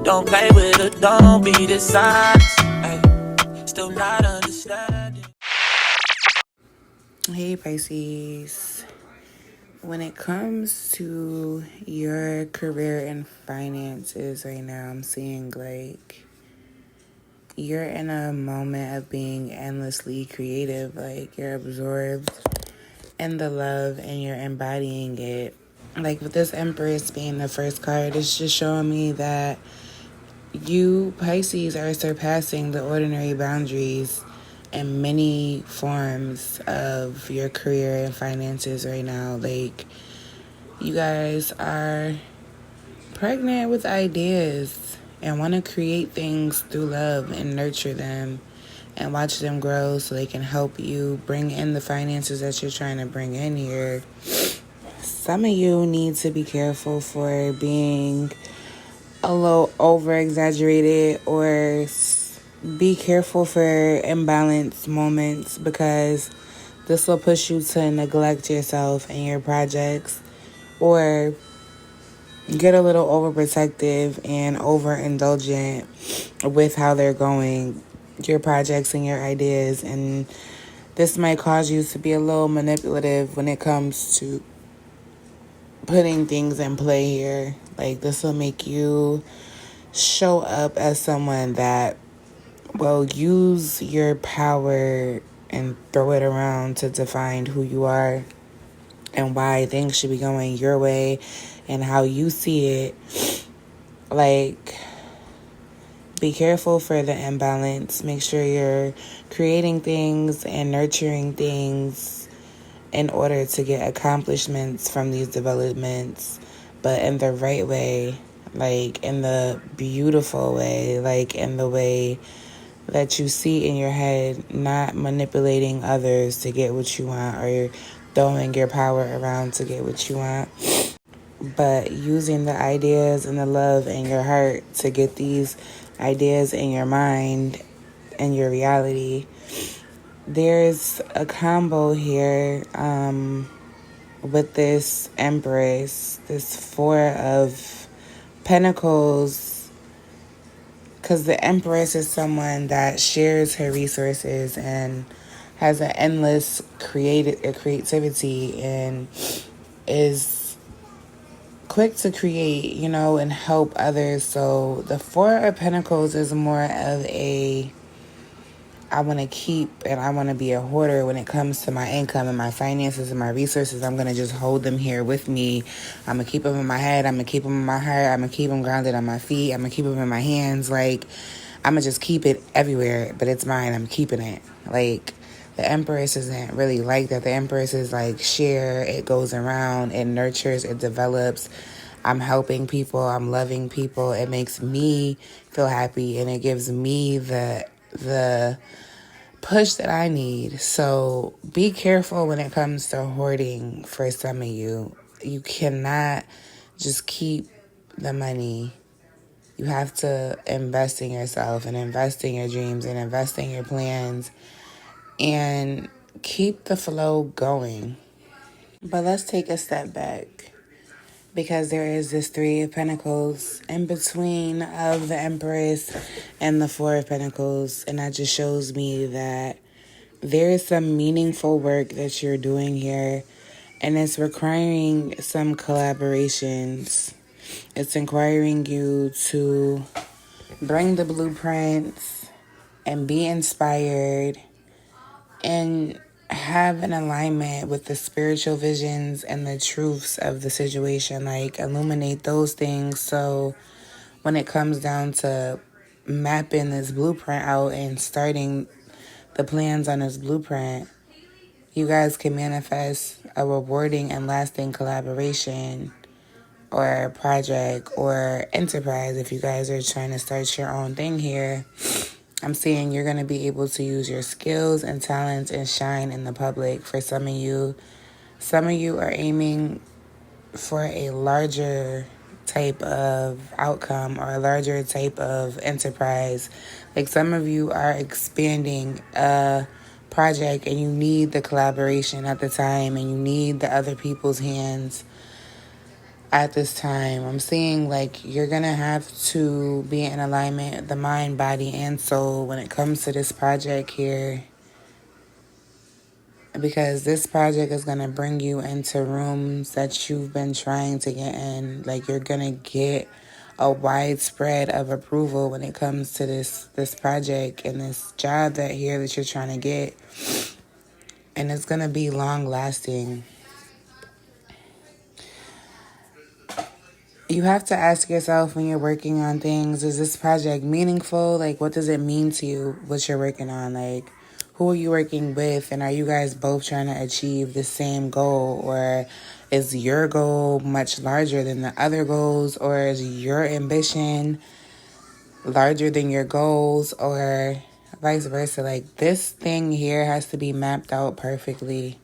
Don't play with it, don't be dishonest. Ay, still not understanding. Hey Pisces, when it comes to your career and finances right now, I'm seeing like you're in a moment of being endlessly creative. Like you're absorbed in the love and you're embodying it. Like with this Empress being the first card, it's just showing me that you, Pisces, are surpassing the ordinary boundaries in many forms of your career and finances right now. Like, you guys are pregnant with ideas and want to create things through love and nurture them and watch them grow so they can help you bring in the finances that you're trying to bring in here. Some of you need to be careful for being a little over exaggerated, or be careful for imbalanced moments, because this will push you to neglect yourself and your projects, or get a little overprotective and overindulgent with how they're going, your projects and your ideas. And this might cause you to be a little manipulative when it comes to putting things in play here. Like, this will make you show up as someone that will use your power and throw it around to define who you are and why things should be going your way and how you see it. Like, be careful for the imbalance. Make sure you're creating things and nurturing things in order to get accomplishments from these developments, but in the right way, like in the beautiful way, like in the way that you see in your head, not manipulating others to get what you want, or throwing your power around to get what you want, but using the ideas and the love in your heart to get these ideas in your mind and your reality. There's a combo here with this Empress, this Four of Pentacles, because the Empress is someone that shares her resources and has an endless creativity and is quick to create, and help others. So the Four of Pentacles is more of a, I want to keep and I want to be a hoarder when it comes to my income and my finances and my resources. I'm going to just hold them here with me. I'm going to keep them in my head. I'm going to keep them in my heart. I'm going to keep them grounded on my feet. I'm going to keep them in my hands. Like, I'm going to just keep it everywhere, but it's mine. I'm keeping it. Like, the Empress isn't really like that. The Empress is like share. It goes around. It nurtures. It develops. I'm helping people. I'm loving people. It makes me feel happy, and it gives me the push that I need. So be careful when it comes to hoarding for some of you. You cannot just keep the money. You have to invest in yourself and invest in your dreams and invest in your plans and keep the flow going. But let's take a step back, because there is this Three of Pentacles in between of the Empress and the Four of Pentacles. And that just shows me that there is some meaningful work that you're doing here, and it's requiring some collaborations. It's requiring you to bring the blueprints and be inspired and have an alignment with the spiritual visions and the truths of the situation. Like, illuminate those things, so when it comes down to mapping this blueprint out and starting the plans on this blueprint, you guys can manifest a rewarding and lasting collaboration or project or enterprise. If you guys are trying to start your own thing here, I'm seeing you're going to be able to use your skills and talents and shine in the public. For some of you are aiming for a larger type of outcome or a larger type of enterprise. Like, some of you are expanding a project and you need the collaboration at the time, and you need the other people's hands at this time. I'm seeing like you're going to have to be in alignment, the mind, body, and soul when it comes to this project here. Because this project is going to bring you into rooms that you've been trying to get in. Like you're going to get a widespread of approval when it comes to this project and this job that you're trying to get. And it's going to be long lasting. You have to ask yourself when you're working on things, is this project meaningful? Like, what does it mean to you, what you're working on? Like, who are you working with? And are you guys both trying to achieve the same goal? Or is your goal much larger than the other goals? Or is your ambition larger than your goals? Or vice versa? Like, this thing here has to be mapped out perfectly.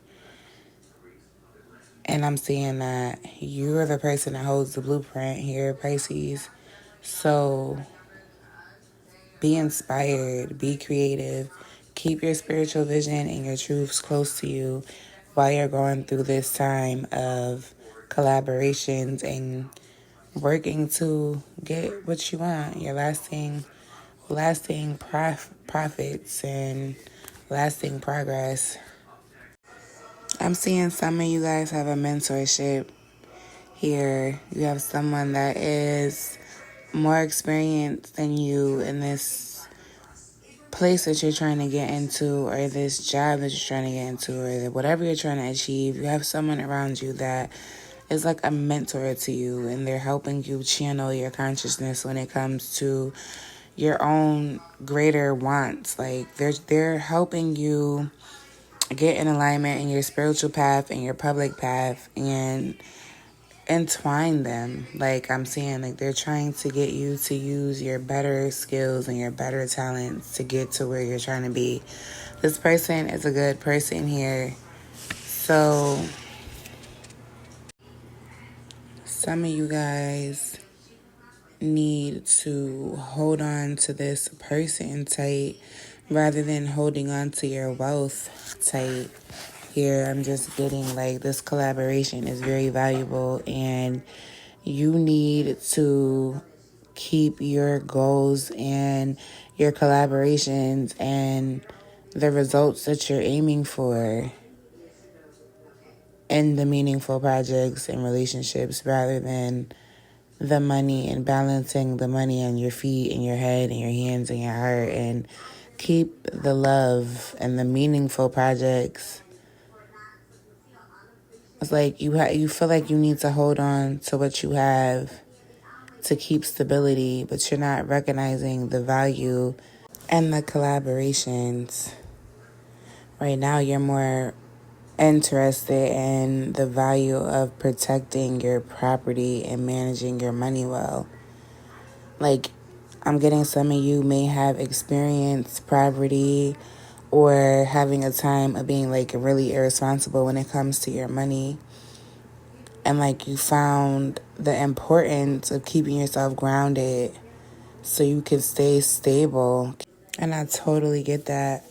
And I'm seeing that you're the person that holds the blueprint here, Pisces. So be inspired, be creative, keep your spiritual vision and your truths close to you while you're going through this time of collaborations and working to get what you want, your lasting profits and lasting progress. I'm seeing some of you guys have a mentorship here. You have someone that is more experienced than you in this place that you're trying to get into, or this job that you're trying to get into, or whatever you're trying to achieve. You have someone around you that is like a mentor to you, and they're helping you channel your consciousness when it comes to your own greater wants. Like they're helping you get in alignment in your spiritual path and your public path and entwine them. Like I'm seeing, like they're trying to get you to use your better skills and your better talents to get to where you're trying to be. This person is a good person here. So some of you guys need to hold on to this person tight rather than holding on to your wealth tight. Here, I'm just getting like this collaboration is very valuable, and you need to keep your goals and your collaborations and the results that you're aiming for in the meaningful projects and relationships rather than the money, and balancing the money on your feet and your head and your hands and your heart, and keep the love and the meaningful projects. It's like you feel like you need to hold on to what you have to keep stability, but you're not recognizing the value and the collaborations. Right now, you're more interested in the value of protecting your property and managing your money well. Like, I'm getting some of you may have experienced poverty or having a time of being like really irresponsible when it comes to your money. And like you found the importance of keeping yourself grounded so you can stay stable. And I totally get that.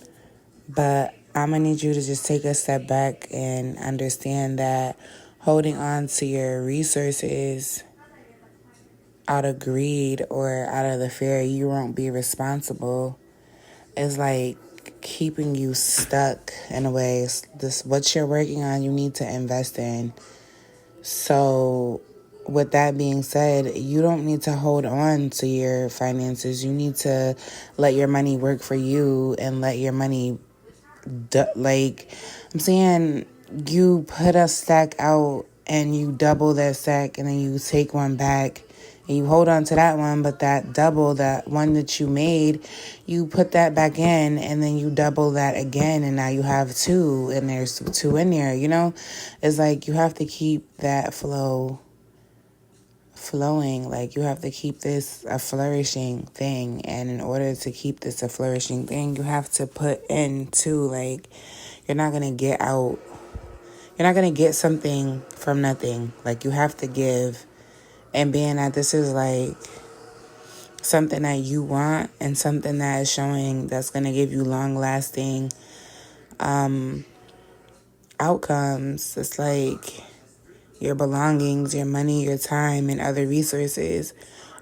But I'm going to need you to just take a step back and understand that holding on to your resources out of greed or out of the fear you won't be responsible is like keeping you stuck in a way. It's this what you're working on, you need to invest in. So with that being said, you don't need to hold on to your finances. You need to let your money work for you and let your money, like, I'm saying you put a stack out and you double that stack and then you take one back and you hold on to that one, but that double, that one that you made, you put that back in and then you double that again, and now you have two and there's two in there, you know? It's like you have to keep that flowing. Like you have to keep this a flourishing thing, and in order to keep this a flourishing thing, you have to put into, like, you're not going to get out. You're not going to get something from nothing. Like, you have to give. And being that this is like something that you want and something that is showing that's going to give you long-lasting outcomes, it's like Your belongings, your money, your time, and other resources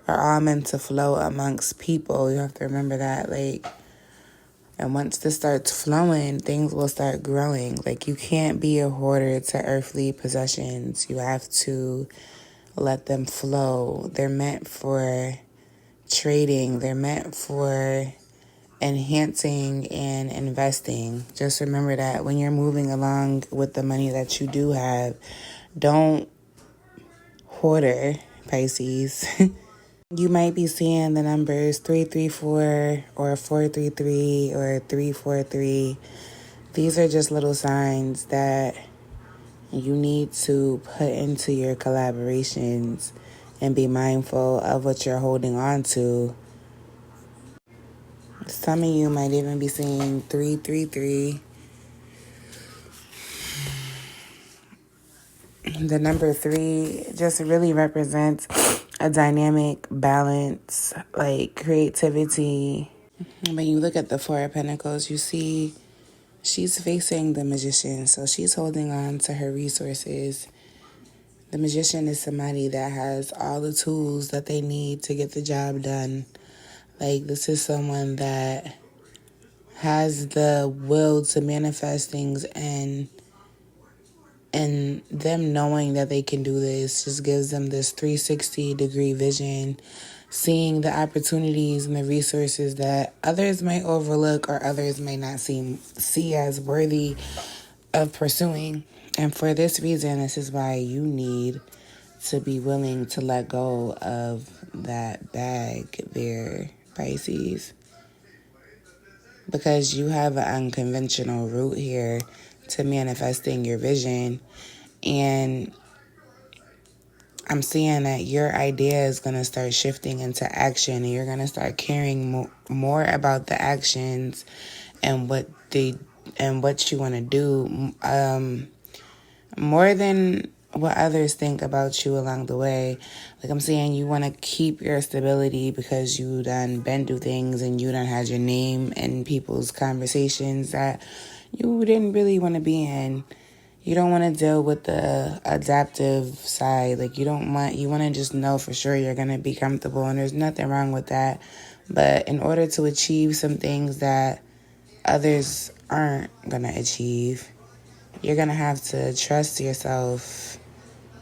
are all meant to flow amongst people. You have to remember that. Like, and once this starts flowing, things will start growing. Like, you can't be a hoarder to earthly possessions. You have to let them flow. They're meant for trading. They're meant for enhancing and investing. Just remember that when you're moving along with the money that you do have, don't hoarder, Pisces. You might be seeing the numbers 334 or 433 or 343. These are just little signs that you need to put into your collaborations and be mindful of what you're holding on to. Some of you might even be seeing 333. The number 3 just really represents a dynamic balance, like creativity. When you look at the Four of Pentacles, you see she's facing the Magician, so she's holding on to her resources. The Magician is somebody that has all the tools that they need to get the job done. Like, this is someone that has the will to manifest things, and them knowing that they can do this just gives them this 360-degree vision, seeing the opportunities and the resources that others might overlook or others may not see as worthy of pursuing. And for this reason, this is why you need to be willing to let go of that bag there, Pisces. Because you have an unconventional route here to manifesting your vision. And I'm seeing that your idea is going to start shifting into action, and you're going to start caring more about the actions and what you want to do, more than what others think about you along the way. Like, I'm saying, you want to keep your stability because you done been through things and you done had your name in people's conversations that you didn't really want to be in. You don't want to deal with the adaptive side. Like, you want to just know for sure you're going to be comfortable, and there's nothing wrong with that. But in order to achieve some things that others aren't going to achieve, you're going to have to trust yourself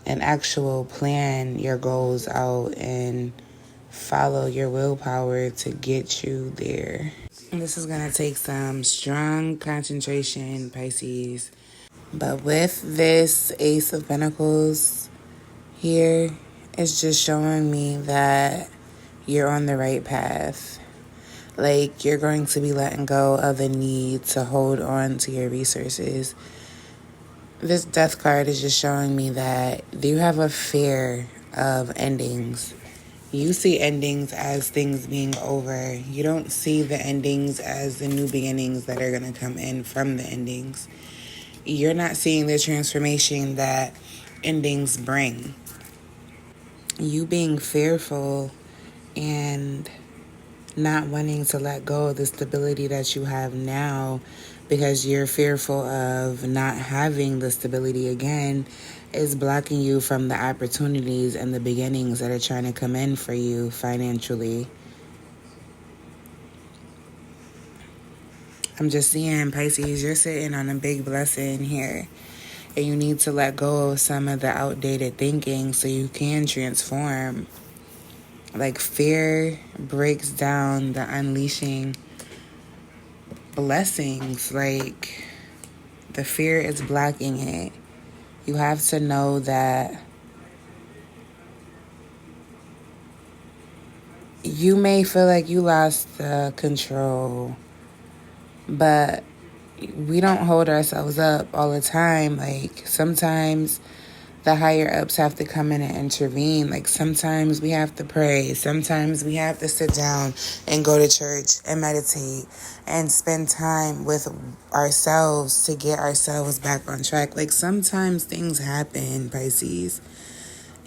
and actual plan your goals out and follow your willpower to get you there. And this is going to take some strong concentration, Pisces. But with this Ace of Pentacles here, it's just showing me that you're on the right path. Like, you're going to be letting go of the need to hold on to your resources. This Death card is just showing me that you have a fear of endings. You see endings as things being over. You don't see the endings as the new beginnings that are going to come in from the endings. You're not seeing the transformation that endings bring. You being fearful and not wanting to let go of the stability that you have now because you're fearful of not having the stability again is blocking you from the opportunities and the beginnings that are trying to come in for you financially. I'm just seeing, Pisces, you're sitting on a big blessing here. And you need to let go of some of the outdated thinking so you can transform. Like, fear breaks down the unleashing blessings. Like, the fear is blocking it. You have to know that you may feel like you lost the control, but we don't hold ourselves up all the time. Like, sometimes the higher ups have to come in and intervene. Like, sometimes we have to pray. Sometimes we have to sit down and go to church and meditate and spend time with ourselves to get ourselves back on track. Like, sometimes things happen, Pisces,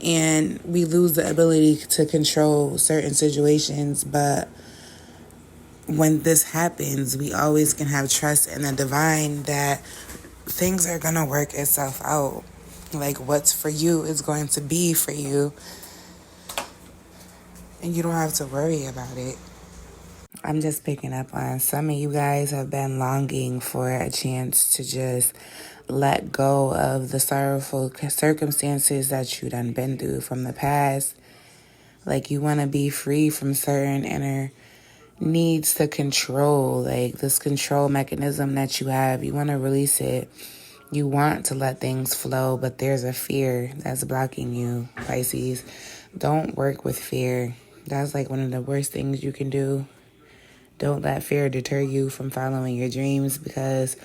and we lose the ability to control certain situations. But when this happens, we always can have trust in the divine that things are going to work itself out. Like, what's for you is going to be for you, and you don't have to worry about it. I'm just picking up on some of you guys have been longing for a chance to just let go of the sorrowful circumstances that you done been through from the past. Like, you want to be free from certain inner needs to control, like this control mechanism that you have. You want to release it. You want to let things flow, but there's a fear that's blocking you, Pisces. Don't work with fear. That's like one of the worst things you can do. Don't let fear deter you from following your dreams, because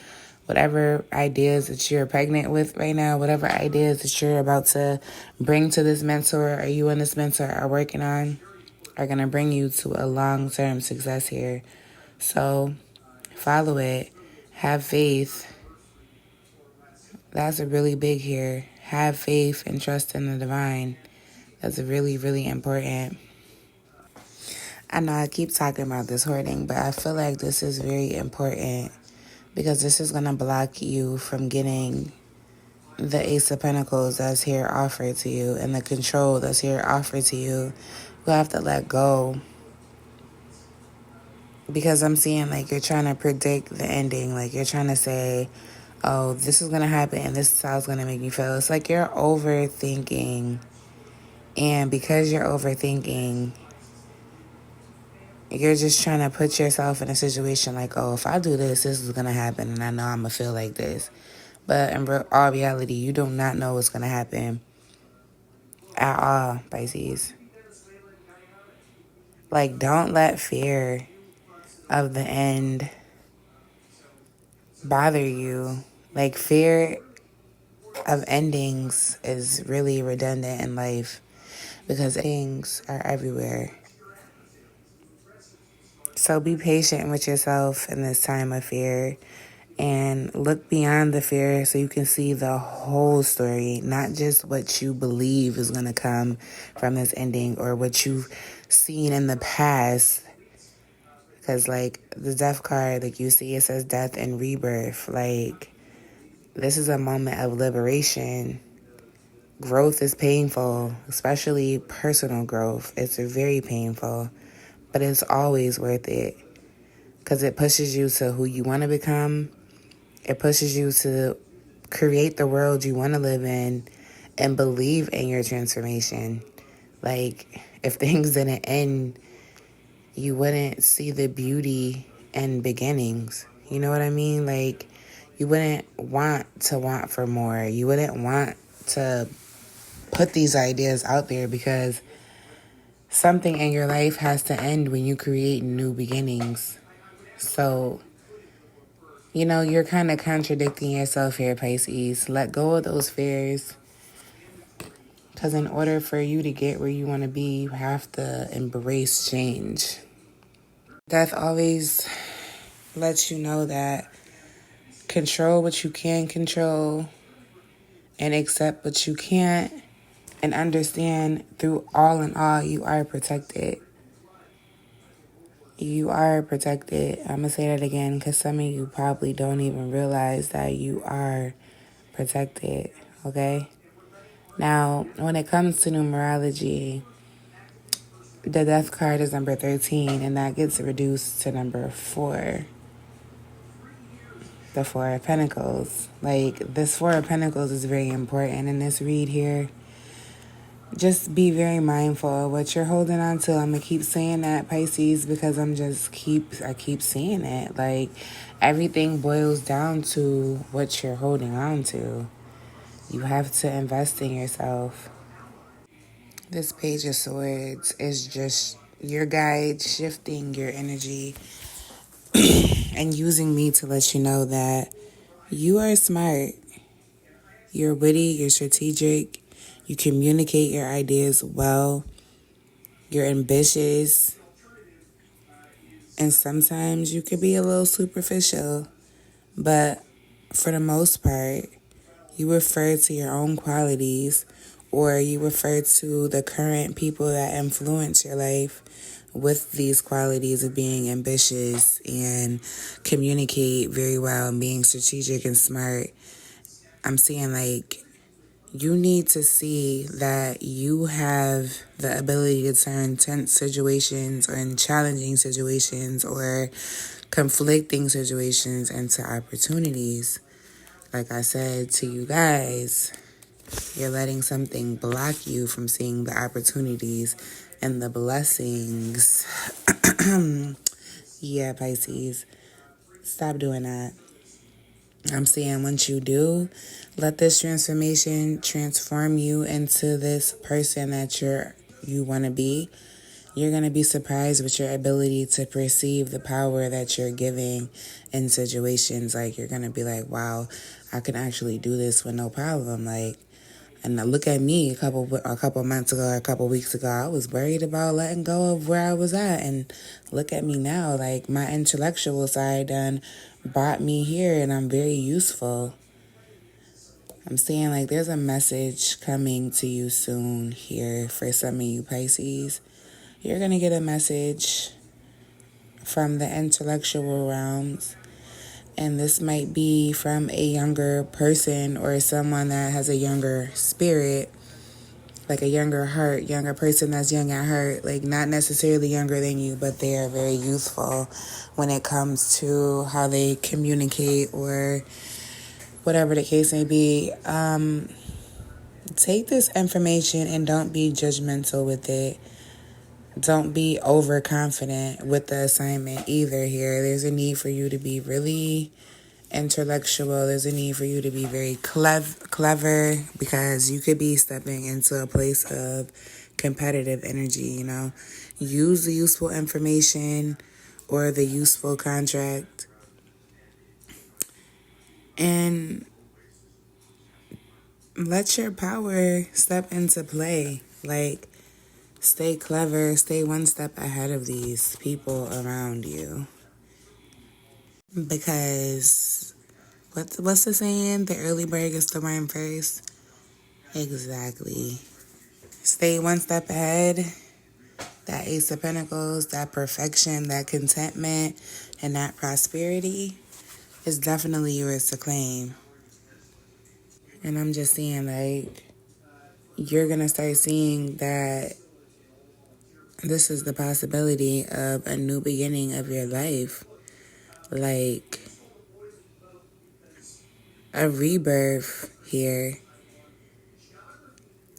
whatever ideas that you're pregnant with right now, whatever ideas that you're about to bring to this mentor or you and this mentor are working on, are going to bring you to a long-term success here. So follow it. Have faith. That's a really big here. Have faith and trust in the divine. That's really, really important. I know I keep talking about this hoarding, but I feel like this is very important because this is going to block you from getting the Ace of Pentacles that's here offered to you and the control that's here offered to you. You have to let go, because I'm seeing like you're trying to predict the ending. Like, you're trying to say, oh, this is going to happen and this is how it's going to make me feel. It's like you're overthinking. And because you're overthinking, you're just trying to put yourself in a situation like, oh, if I do this, this is going to happen and I know I'm going to feel like this. But in all reality, you do not know what's going to happen at all, Pisces. Like, don't let fear of the end bother you. Like, fear of endings is really redundant in life because things are everywhere. So be patient with yourself in this time of fear and look beyond the fear so you can see the whole story, not just what you believe is going to come from this ending or what you've seen in the past. Because, like, the death card, like you see, it says death and rebirth. Like, this is a moment of liberation. Growth is painful, especially personal growth. It's very painful, but it's always worth it because it pushes you to who you want to become. It pushes you to create the world you want to live in and believe in your transformation. Like, if things didn't end, you wouldn't see the beauty in beginnings. You know what I mean? Like, you wouldn't want for more. You wouldn't want to put these ideas out there because something in your life has to end when you create new beginnings. So, you know, you're kind of contradicting yourself here, Pisces. Let go of those fears. Because in order for you to get where you want to be, you have to embrace change. Death always lets you know that control what you can control and accept what you can't, and understand through all in all, you are protected. You are protected. I'm going to say that again because some of you probably don't even realize that you are protected, okay? Now, when it comes to numerology, the death card is number 13, and that gets reduced to number 4. The 4 of Pentacles. Like, this 4 of Pentacles is very important in this read here. Just be very mindful of what you're holding on to. I'm going to keep saying that, Pisces, because I keep seeing it. Like, everything boils down to what you're holding on to. You have to invest in yourself. This Page of Swords is just your guide shifting your energy and using me to let you know that you are smart. You're witty, you're strategic, you communicate your ideas well, you're ambitious, and sometimes you could be a little superficial, but for the most part, you refer to your own qualities or you refer to the current people that influence your life with these qualities of being ambitious and communicate very well and being strategic and smart. I'm seeing like You need to see that you have the ability to turn tense situations or challenging situations or conflicting situations into opportunities. Like I said to you guys, you're letting something block you from seeing the opportunities and the blessings. Yeah, Pisces, stop doing that. I'm saying once you do, let this transformation transform you into this person that you want to be. You're going to be surprised with your ability to perceive the power that you're giving in situations. Like, you're going to be like, wow, I can actually do this with no problem. Like, and now look at me a couple months ago, a couple weeks ago, I was worried about letting go of where I was at. And look at me now, like my intellectual side done brought me here and I'm very useful. I'm saying like there's a message coming to you soon here for some of you Pisces. You're going to get a message from the intellectual realms. And this might be from a younger person or someone that has a younger spirit, like a younger heart, younger person that's young at heart, like not necessarily younger than you, but they are very youthful when it comes to how they communicate or whatever the case may be. Take this information and don't be judgmental with it. Don't be overconfident with the assignment either here. There's a need for you to be really intellectual. There's a need for you to be very clever because you could be stepping into a place of competitive energy, you know. Use the useful information or the useful contract and let your power step into play. Like, stay clever, stay one step ahead of these people around you. Because what's the saying? The early bird gets the worm first. Exactly. Stay one step ahead. That Ace of Pentacles, that perfection, that contentment, and that prosperity is definitely yours to claim. And I'm just saying, like, you're going to start seeing that this is the possibility of a new beginning of your life. Like, a rebirth here.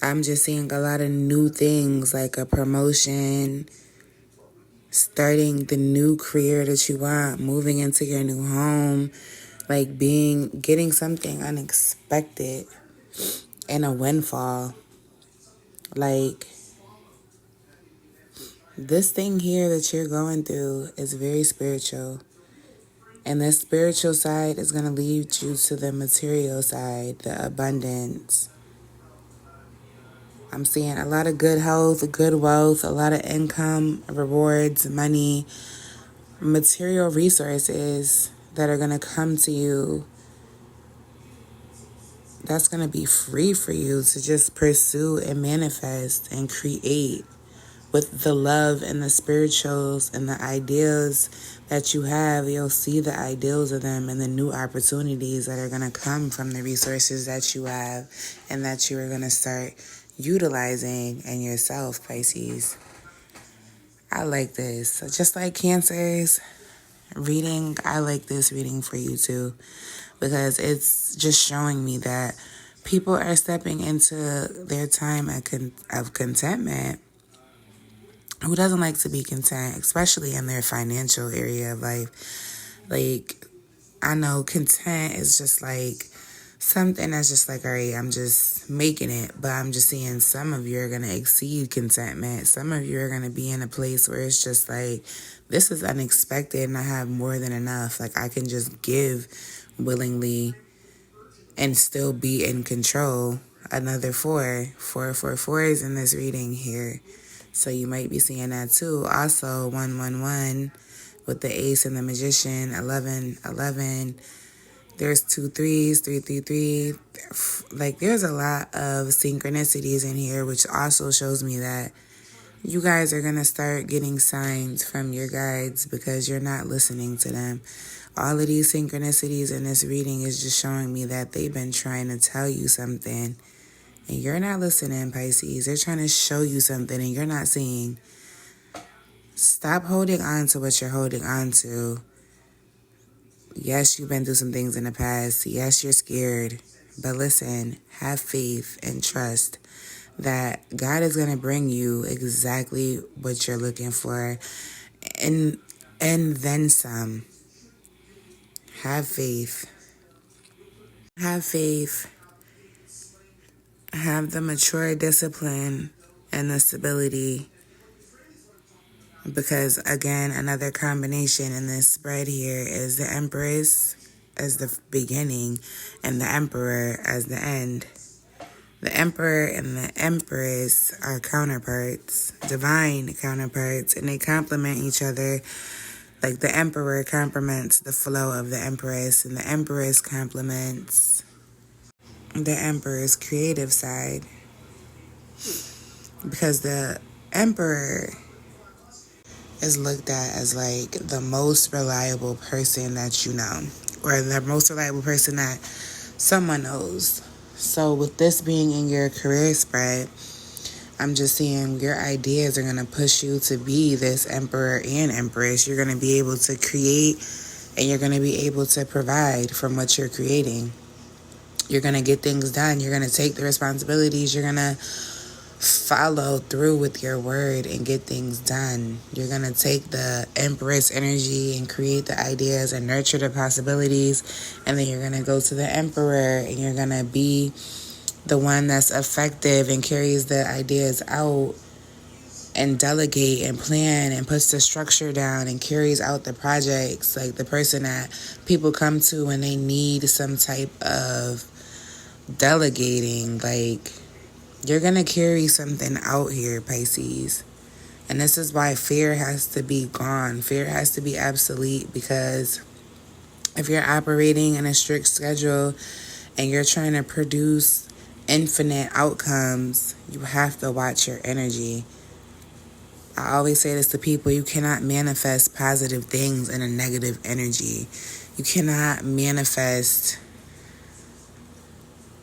I'm just seeing a lot of new things, like a promotion, starting the new career that you want, moving into your new home, like getting something unexpected and a windfall. Like, this thing here that you're going through is very spiritual. And this spiritual side is going to lead you to the material side, the abundance. I'm seeing a lot of good health, good wealth, a lot of income, rewards, money, material resources that are going to come to you. That's going to be free for you to just pursue and manifest and create with the love and the spirituals and the ideals that you have. You'll see the ideals of them and the new opportunities that are going to come from the resources that you have and that you are going to start utilizing in yourself, Pisces. I like this. So just like Cancer's reading, I like this reading for you too, because it's just showing me that people are stepping into their time of contentment. Who doesn't like to be content, especially in their financial area of life? Like, I know content is just like something that's just like, all right, I'm just making it. But I'm just seeing some of you are going to exceed contentment. Some of you are going to be in a place where it's just like, this is unexpected and I have more than enough. Like, I can just give willingly and still be in control. Another 4 is in this reading here. So you might be seeing that too. Also, 111 with the Ace and the Magician, 11. There's 2 3s, 3. Like, there's a lot of synchronicities in here, which also shows me that you guys are going to start getting signs from your guides because you're not listening to them. All of these synchronicities in this reading is just showing me that they've been trying to tell you something And you're not listening, Pisces. They're trying to show you something and you're not seeing. Stop holding on to what you're holding on to. Yes, you've been through some things in the past. Yes, you're scared. But listen, have faith and trust that God is going to bring you exactly what you're looking for and then some. Have faith. Have faith. Have the mature discipline and the stability. Because again, another combination in this spread here is the Empress as the beginning and the Emperor as the end. The Emperor and the Empress are counterparts, divine counterparts, and they complement each other. Like the Emperor complements the flow of the Empress, and the Empress complements the Emperor's creative side. Because the Emperor is looked at as like the most reliable person that you know, or the most reliable person that someone knows. So with this being in your career spread, I'm just seeing your ideas are going to push you to be this emperor and empress. You're going to be able to create and you're going to be able to provide from what you're creating. You're going to get things done. You're going to take the responsibilities. You're going to follow through with your word and get things done. You're going to take the Empress energy and create the ideas and nurture the possibilities. And then you're going to go to the Emperor and you're going to be the one that's effective and carries the ideas out and delegate and plan and puts the structure down and carries out the projects. Like the person that people come to when they need some type of delegating. Like, you're going to carry something out here, Pisces. And this is why fear has to be gone. Fear has to be obsolete, because if you're operating in a strict schedule and you're trying to produce infinite outcomes, you have to watch your energy. I always say this to people: you cannot manifest positive things in a negative energy. You cannot manifest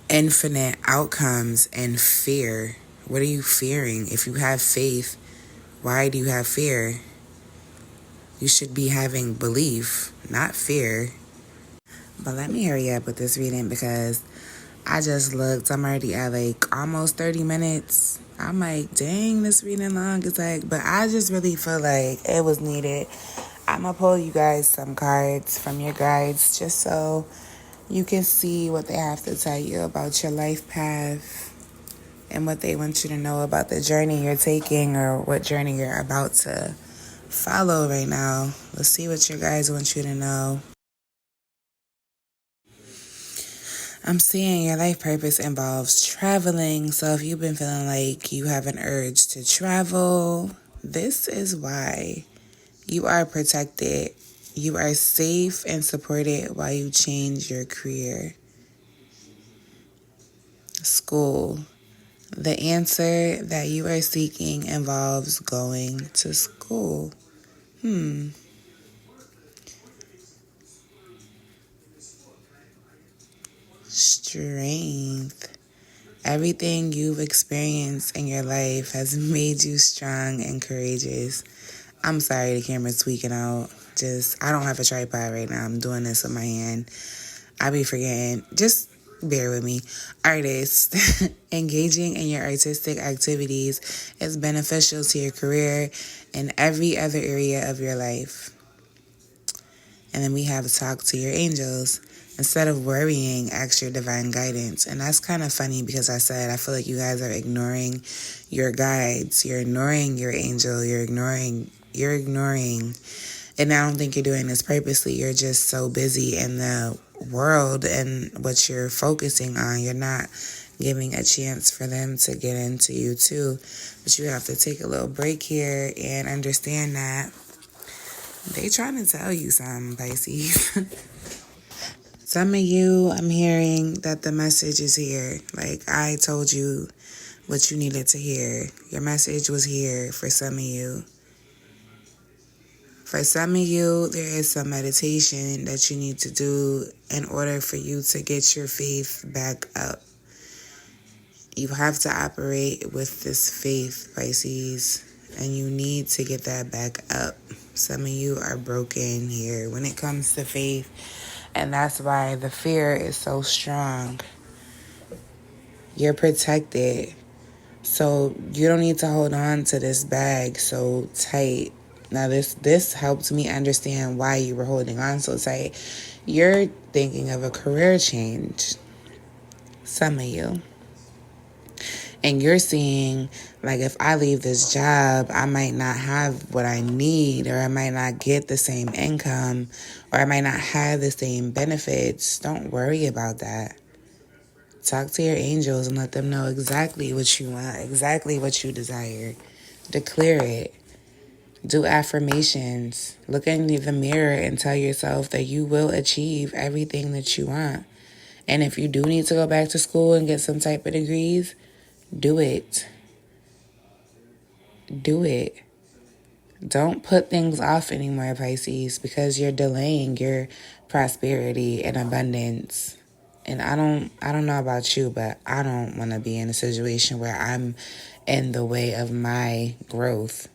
infinite outcomes in fear. What are you fearing? If you have faith, why do you have fear? You should be having belief, not fear. But let me hurry up with this reading because I just looked. I'm already at like almost 30 minutes. I'm like, dang, this reading long. It's like, but I just really feel like it was needed. I'm going to pull you guys some cards from your guides just so you can see what they have to tell you about your life path and what they want you to know about the journey you're taking or what journey you're about to follow right now. Let's see what your guides want you to know. I'm seeing your life purpose involves traveling. So if you've been feeling like you have an urge to travel, this is why. You are protected. You are safe and supported while you change your career. School. The answer that you are seeking involves going to school. Strength. Everything you've experienced in your life has made you strong and courageous. I'm sorry the camera's tweaking out. I don't have a tripod right now. I'm doing this with my hand. I be forgetting. Just bear with me. Artist. Engaging in your artistic activities is beneficial to your career and every other area of your life. And then we have talk to your angels. Instead of worrying, ask your divine guidance. And that's kind of funny because I feel like you guys are ignoring your guides. You're ignoring your angel. You're ignoring. And I don't think you're doing this purposely. You're just so busy in the world and what you're focusing on. You're not giving a chance for them to get into you too. But you have to take a little break here and understand that they trying to tell you something, Pisces. Some of you, I'm hearing that the message is here. Like, I told you what you needed to hear. Your message was here for some of you. For some of you, there is some meditation that you need to do in order for you to get your faith back up. You have to operate with this faith, Pisces, and you need to get that back up. Some of you are broken here when it comes to faith, and that's why the fear is so strong. You're protected, so you don't need to hold on to this bag so tight. Now, this helped me understand why you were holding on so tight. You're thinking of a career change, some of you. And you're seeing, like, if I leave this job, I might not have what I need, or I might not get the same income, or I might not have the same benefits. Don't worry about that. Talk to your angels and let them know exactly what you want, exactly what you desire. Declare it. Do affirmations. Look in the mirror and tell yourself that you will achieve everything that you want. And if you do need to go back to school and get some type of degrees, do it. Do it. Don't put things off anymore, Pisces, because you're delaying your prosperity and abundance. And I don't know about you, but I don't want to be in a situation where I'm in the way of my growth.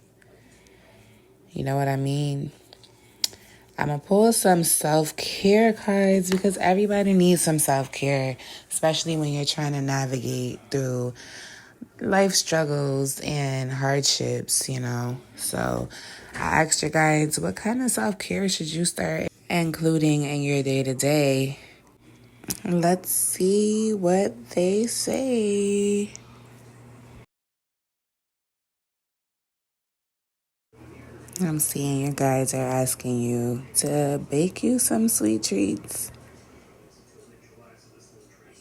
You know what I mean? I'm going to pull some self-care cards because everybody needs some self-care, especially when you're trying to navigate through life struggles and hardships, you know. So I asked your guides, what kind of self-care should you start including in your day-to-day? Let's see what they say. I'm seeing your guides are asking you to bake you some sweet treats.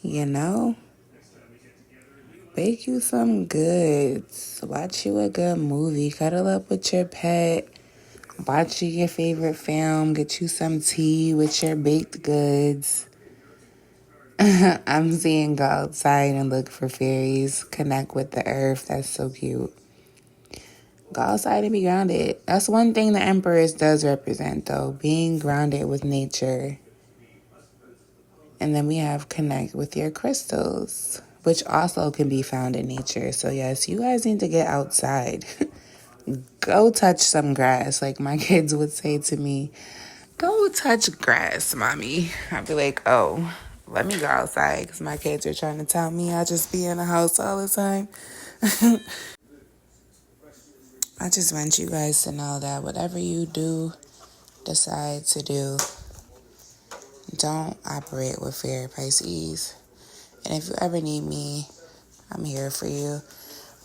You know, bake you some goods. Watch you a good movie. Cuddle up with your pet. Watch your favorite film. Get you some tea with your baked goods. I'm seeing go outside and look for fairies. Connect with the earth. That's so cute. Go outside and be grounded. That's one thing the Empress does represent, though. Being grounded with nature. And then we have connect with your crystals, which also can be found in nature. So yes, you guys need to get outside. Go touch some grass, like my kids would say to me. Go touch grass, mommy. I'd be like, oh, let me go outside, because my kids are trying to tell me I just be in the house all the time. I just want you guys to know that whatever you do, decide to do, don't operate with fear, Pisces. And if you ever need me, I'm here for you.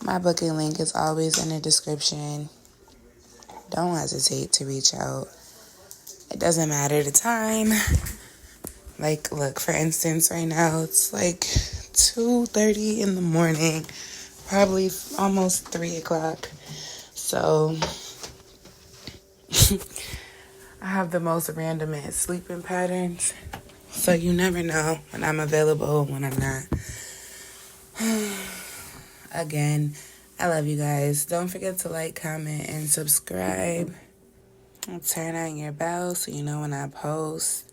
My booking link is always in the description. Don't hesitate to reach out. It doesn't matter the time. Like, look, for instance, right now it's like 2:30 in the morning, probably almost 3 o'clock. So I have the most randomest sleeping patterns. So you never know when I'm available, when I'm not. Again, I love you guys. Don't forget to like, comment, and subscribe. And turn on your bell so you know when I post.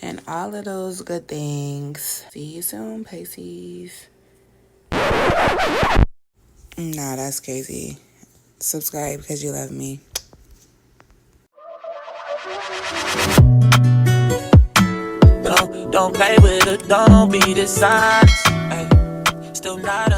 And all of those good things. See you soon, Pisces. Nah, that's crazy. Subscribe because you love me. Don't play with it, don't be dishonest. Ay, still not